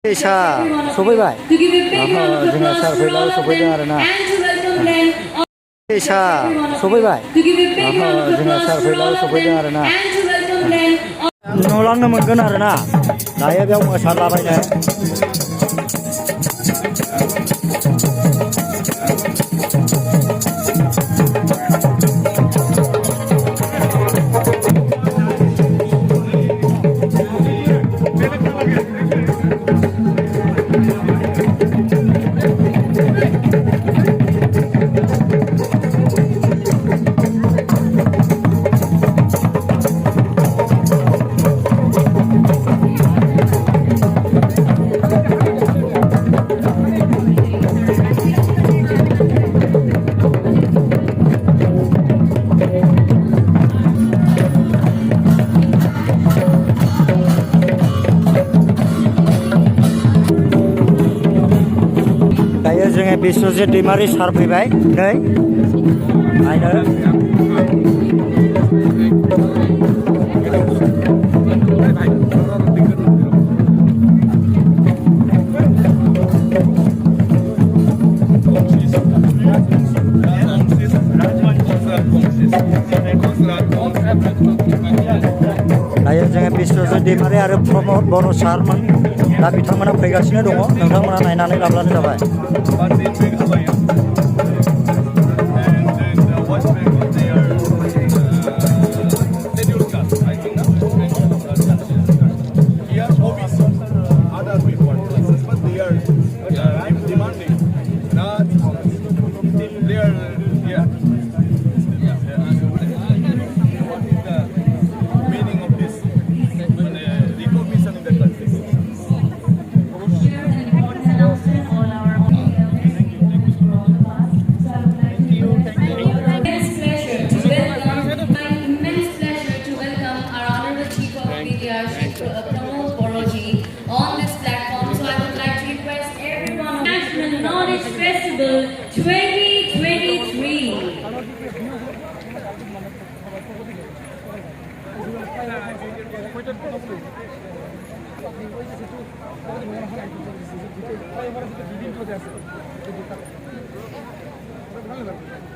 Sa सफैबाय जोंहा सार फैलाबो सफैदों आरोना सा सफैबाय जोंहा सार फैलाबो सफैदों आरोना नुलांनो मोनगोन आरोना दायो बेयाव मोसालाबायनो जोङो बिश्वजित दैमारि सार फैबाय नै नायनो दायो जोङो बिश्वजित दैमारि आरो प्रमद बर' सारमोन दा बिथांमोना फैगासिनो दङ नोंथांमोना नायनानै लाब्लानो जाबाय on this platform, so I would like to request everyone National Knowledge Festival 2023.